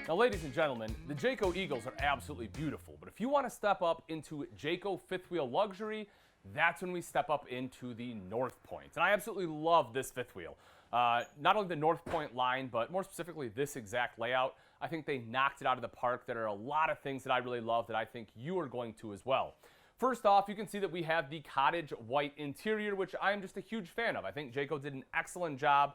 Now, ladies and gentlemen, the Jayco Eagles are absolutely beautiful, but if you want to step up into Jayco fifth wheel luxury, that's when we step up into the North Point. And I absolutely love this fifth wheel. Not only the North Point line, but more specifically this exact layout. I think they knocked it out of the park. There are a lot of things that I really love that I think you are going to as well. First off, you can see that we have the cottage white interior, which I am just a huge fan of. I think Jayco did an excellent job,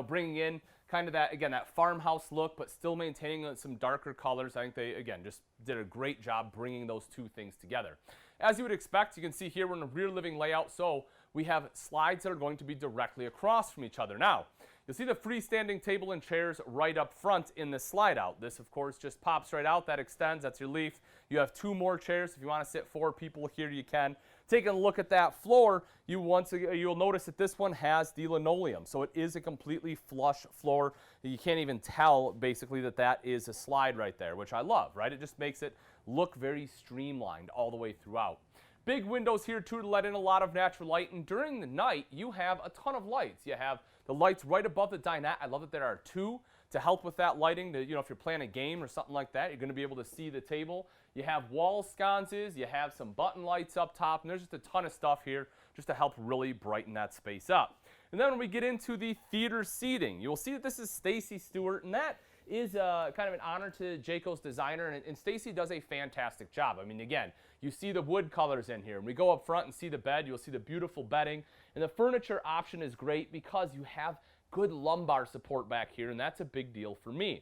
bringing in kind of that, again, that farmhouse look, but still maintaining some darker colors. I think they, again, just did a great job bringing those two things together. As you would expect, you can see here we're in a rear living layout, so we have slides that are going to be directly across from each other. Now, you'll see the freestanding table and chairs right up front in the slide out. This, of course, just pops right out. That extends. That's your leaf. You have two more chairs. If you want to sit 4 people here, you can. Taking a look at that floor, you'll notice that this one has the linoleum. So it is a completely flush floor. You can't even tell, basically, that is a slide right there, which I love, right? It just makes it look very streamlined all the way throughout. Big windows here, too, to let in a lot of natural light. And during the night, you have a ton of lights. You have the lights right above the dinette. I love that there are 2 to help with that lighting. If you're playing a game or something like that, you're going to be able to see the table. You have wall sconces. You have some button lights up top. And there's just a ton of stuff here just to help really brighten that space up. And then when we get into the theater seating, you'll see that this is Stacy Stewart, and that is kind of an honor to Jayco's designer, and Stacy does a fantastic job. I mean, again, you see the wood colors in here. When we go up front and see the bed, you'll see the beautiful bedding, and the furniture option is great because you have good lumbar support back here, and that's a big deal for me.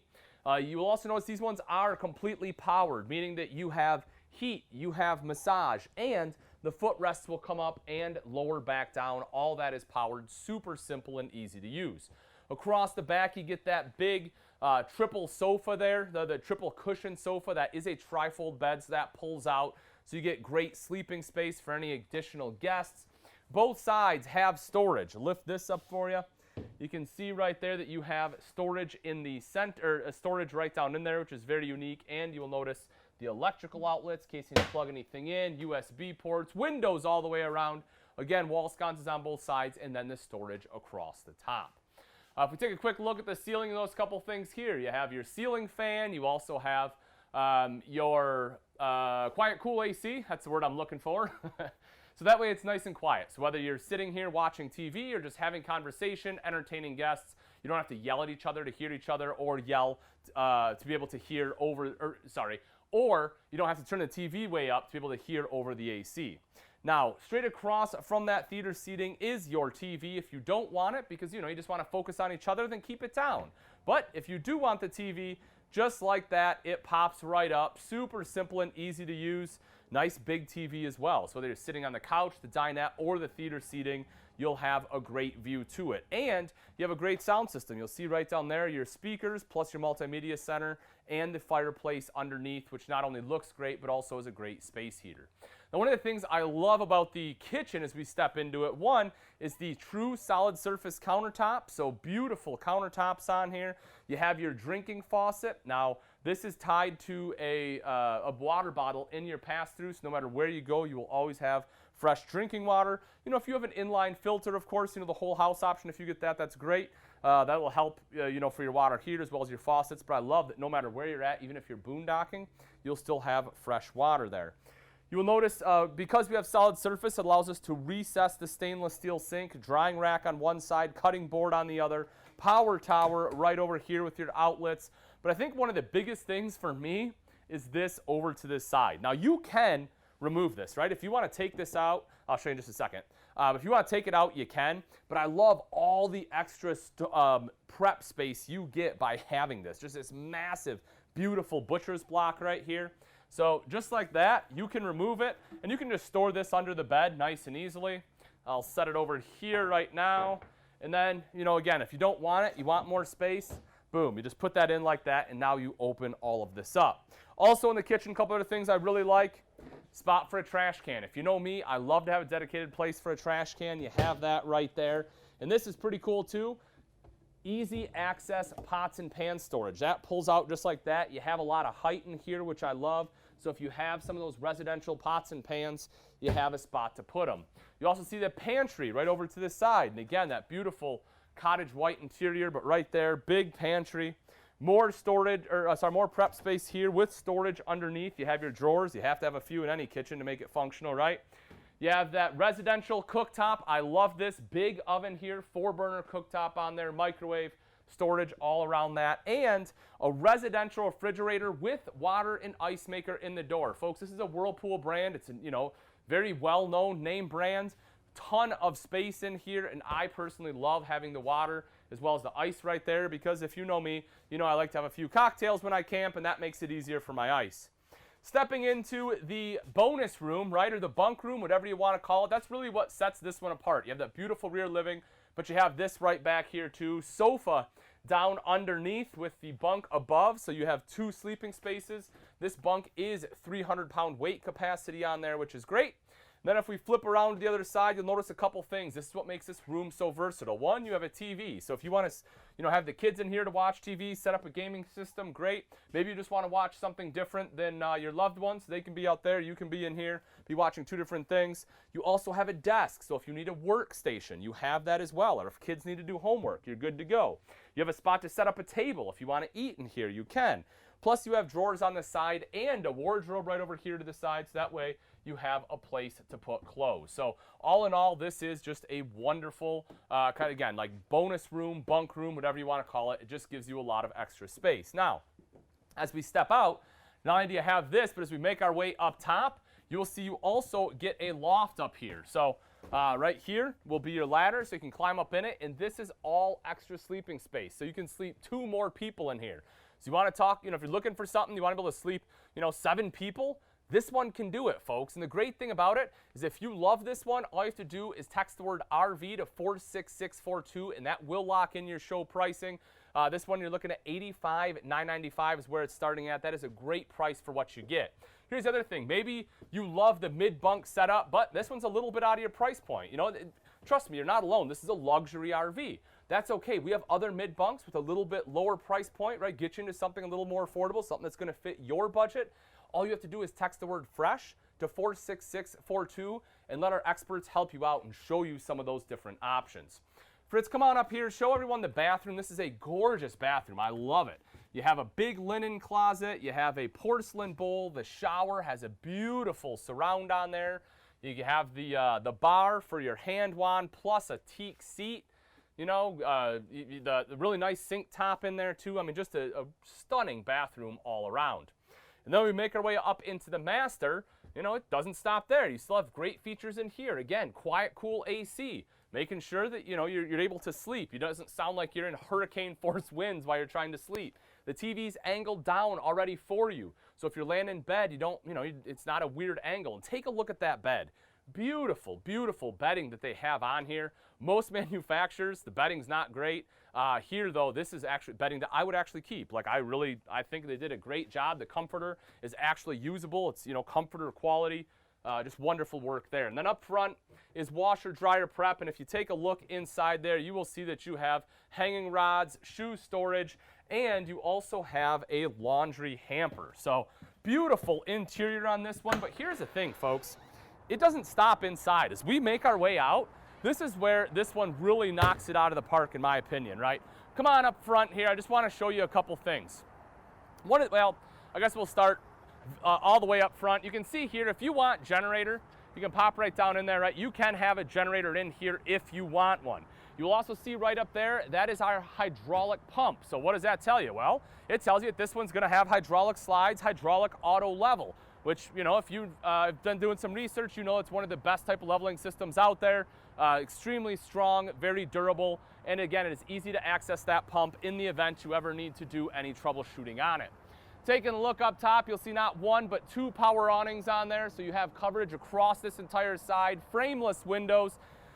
You will also notice these ones are completely powered, meaning that you have heat, you have massage, and the footrests will come up and lower back down. All that is powered, super simple and easy to use. Across the back, you get that big triple sofa there, the triple cushion sofa. That is a trifold bed, so that pulls out. So you get great sleeping space for any additional guests. Both sides have storage. Lift this up for you. You can see right there that you have storage in the center, storage right down in there, which is very unique. And you will notice the electrical outlets, in case you need to plug anything in, USB ports, windows all the way around. Again, wall sconces on both sides, and then the storage across the top. If we take a quick look at the ceiling, you notice a couple things here. You have your ceiling fan. You also have your quiet, cool AC. That's the word I'm looking for. So that way it's nice and quiet. So whether you're sitting here watching TV or just having conversation, entertaining guests, you don't have to yell at each other to hear each other, or yell to be able to hear or you don't have to turn the TV way up to be able to hear over the AC. Now, straight across from that theater seating is your TV. If you don't want it because you just want to focus on each other, then keep it down. But if you do want the TV, just like that, it pops right up. Super simple and easy to use. Nice big TV as well. So whether you're sitting on the couch, the dinette, or the theater seating, you'll have a great view to it. And you have a great sound system. You'll see right down there your speakers plus your multimedia center and the fireplace underneath, which not only looks great, but also is a great space heater. Now, one of the things I love about the kitchen as we step into it, one is the true solid surface countertop. So beautiful countertops on here. You have your drinking faucet. Now, this is tied to a water bottle in your pass-through, so no matter where you go, you will always have fresh drinking water. If you have an inline filter, of course, the whole house option, if you get that, that's great. That will help, for your water heater as well as your faucets. But I love that no matter where you're at, even if you're boondocking, you'll still have fresh water there. You will notice because we have solid surface, it allows us to recess the stainless steel sink, drying rack on one side, cutting board on the other, power tower right over here with your outlets. But I think one of the biggest things for me is this over to this side. Now, you can remove this, right? If you want to take this out, I'll show you in just a second. If you want to take it out, you can. But I love all the extra prep space you get by having this. Just this massive, beautiful butcher's block right here. So just like that, you can remove it, and you can just store this under the bed nice and easily. I'll set it over here right now. And then, again, if you don't want it, you want more space, boom, you just put that in like that, and now you open all of this up. Also in the kitchen, a couple other things I really like. Spot for a trash can. If you know me, I love to have a dedicated place for a trash can. You have that right there. And this is pretty cool too. Easy access pots and pan storage. That pulls out just like that. You have a lot of height in here, which I love. So if you have some of those residential pots and pans, you have a spot to put them. You also see the pantry right over to this side. And again, that beautiful cottage white interior, but right there, big pantry More storage, or more prep space here with storage underneath. You have your drawers. You have to have a few in any kitchen to make it functional, right? You have that residential cooktop. I love this big oven here, 4-burner cooktop on there, microwave, storage all around that, and a residential refrigerator with water and ice maker in the door. Folks, this is a Whirlpool brand. It's a, very well-known name brand. Ton of space in here, and I personally love having the water as well as the ice right there, because if you know me, I like to have a few cocktails when I camp, and that makes it easier for my ice. Stepping into the bonus room, right, or the bunk room, whatever you want to call it, that's really what sets this one apart. You have that beautiful rear living, but you have this right back here too. Sofa down underneath with the bunk above, so you have 2 sleeping spaces. This bunk is 300-pound weight capacity on there, which is great. Then if we flip around to the other side, you'll notice a couple things. This is what makes this room so versatile. One, you have a TV. So if you want to, have the kids in here to watch TV, set up a gaming system, great. Maybe you just want to watch something different than your loved ones. They can be out there. You can be in here, be watching 2 different things. You also have a desk. So if you need a workstation, you have that as well. Or if kids need to do homework, you're good to go. You have a spot to set up a table. If you want to eat in here, you can. Plus, you have drawers on the side and a wardrobe right over here to the side, so that way you have a place to put clothes. So all in all, this is just a wonderful like bonus room, bunk room, whatever you want to call it. It just gives you a lot of extra space. Now, as we step out, not only do you have this, but as we make our way up top, you will see you also get a loft up here. So right here will be your ladder, so you can climb up in it, and this is all extra sleeping space. So you can sleep 2 more people in here. So you want to talk, if you're looking for something, you want to be able to sleep, 7 people, this one can do it, folks. And the great thing about it is if you love this one, all you have to do is text the word RV to 46642, and that will lock in your show pricing. This one you're looking at $85,995 is where it's starting at. That is a great price for what you get. Here's the other thing. Maybe you love the mid-bunk setup, but this one's a little bit out of your price point. Trust me, you're not alone. This is a luxury RV. That's okay. We have other mid-bunks with a little bit lower price point, right? Get you into something a little more affordable, something that's going to fit your budget. All you have to do is text the word FRESH to 46642 and let our experts help you out and show you some of those different options. Fritz, come on up here. Show everyone the bathroom. This is a gorgeous bathroom. I love it. You have a big linen closet. You have a porcelain bowl. The shower has a beautiful surround on there. You have the bar for your hand wand plus a teak seat. The really nice sink top in there too. I mean, just a stunning bathroom all around. And then we make our way up into the master. It doesn't stop there. You still have great features in here. Again, quiet, cool AC, making sure that you're able to sleep. It doesn't sound like you're in hurricane force winds while you're trying to sleep. The TV's angled down already for you, so if you're laying in bed, it's not a weird angle. And take a look at that bed. Beautiful, beautiful bedding that they have on here. Most manufacturers, the bedding's not great. Here, though, this is actually bedding that I would actually keep. I think they did a great job. The comforter is actually usable. It's, comforter quality. Just wonderful work there. And then up front is washer dryer prep. And if you take a look inside there, you will see that you have hanging rods, shoe storage, and you also have a laundry hamper. So beautiful interior on this one. But here's the thing, folks. It doesn't stop inside. As we make our way out, this is where this one really knocks it out of the park, in my opinion, right? Come on up front here. I just want to show you a couple things. I guess we'll start all the way up front. You can see here, if you want generator, you can pop right down in there, right? You can have a generator in here if you want one. You'll also see right up there, that is our hydraulic pump. So what does that tell you? Well, it tells you that this one's going to have hydraulic slides, hydraulic auto level, which, if you've been doing some research, it's one of the best type of leveling systems out there. Extremely strong, very durable, and again, it is easy to access that pump in the event you ever need to do any troubleshooting on it. Taking a look up top, you'll see not 1 but 2 power awnings on there, so you have coverage across this entire side, frameless windows.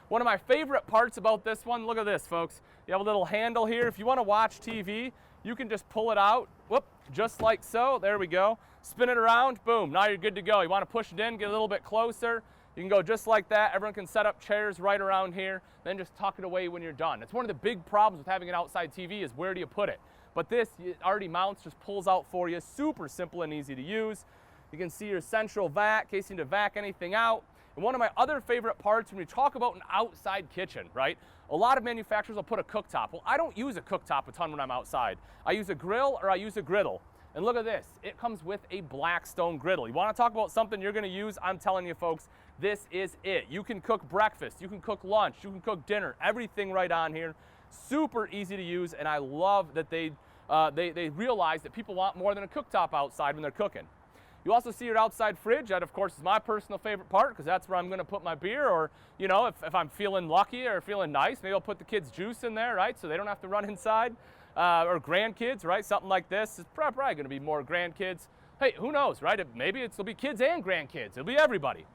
One of my favorite parts about this one, look at this, folks. You have a little handle here. If you want to watch TV, you can just pull it out, whoop, just like so. There we go. Spin it around, boom, now you're good to go. You want to push it in, get a little bit closer. You can go just like that. Everyone can set up chairs right around here, then just tuck it away when you're done. It's one of the big problems with having an outside TV is where do you put it? But this, it already mounts, just pulls out for you. Super simple and easy to use. You can see your central vac, in case you need to vac anything out. And one of my other favorite parts when we talk about an outside kitchen, right? A lot of manufacturers will put a cooktop. Well, I don't use a cooktop a ton when I'm outside. I use a grill or I use a griddle. And look at this, it comes with a Blackstone griddle. You wanna talk about something you're gonna use? I'm telling you folks, this is it. You can cook breakfast, you can cook lunch, you can cook dinner, everything right on here. Super easy to use, and I love that they realize that people want more than a cooktop outside when they're cooking. You also see your outside fridge. That, of course, is my personal favorite part because that's where I'm going to put my beer, or, you know, if I'm feeling lucky or feeling nice, maybe I'll put the kids' juice in there, right, so they don't have to run inside. Or grandkids, right, something like this. It's probably going to be more grandkids. Hey, who knows, right? Maybe it'll be kids and grandkids. It'll be everybody.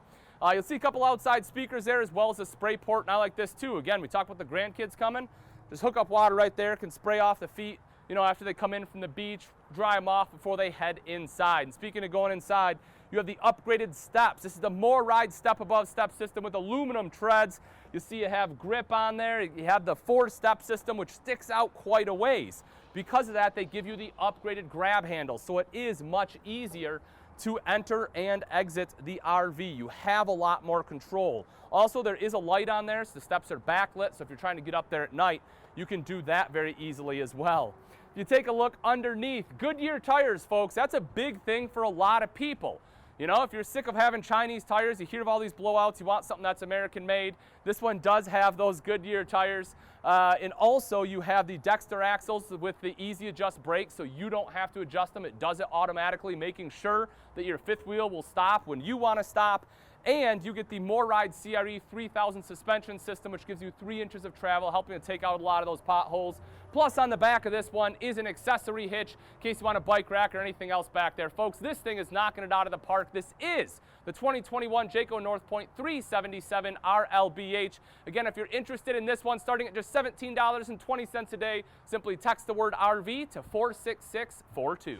You'll see a couple outside speakers there as well as a spray port, and I like this too. Again, we talked about the grandkids coming. Just hook up water right there, can spray off the feet, you know, after they come in from the beach, dry them off before they head inside. And speaking of going inside, you have the upgraded steps. This is the More Ride step above step system with aluminum treads. You see you have grip on there. You have the 4-step system, which sticks out quite a ways. Because of that, they give you the upgraded grab handle, so it is much easier to enter and exit the RV. You have a lot more control. Also, there is a light on there, so the steps are backlit, so if you're trying to get up there at night, you can do that very easily as well. If you take a look underneath, Goodyear Tires, folks, that's a big thing for a lot of people. You know, if you're sick of having Chinese tires, you hear of all these blowouts, you want something that's American made. This one does have those Goodyear tires. And also you have the Dexter axles with the easy adjust brakes, so you don't have to adjust them. It does it automatically, making sure that your fifth wheel will stop when you want to stop. And you get the More Ride CRE 3000 suspension system, which gives you 3 inches of travel, helping to take out a lot of those potholes. Plus, on the back of this one is an accessory hitch in case you want a bike rack or anything else back there. Folks, this thing is knocking it out of the park. This is the 2021 Jayco North Point 377 RLBH. Again, if you're interested in this one, starting at just $17.20 a day, simply text the word RV to 46642.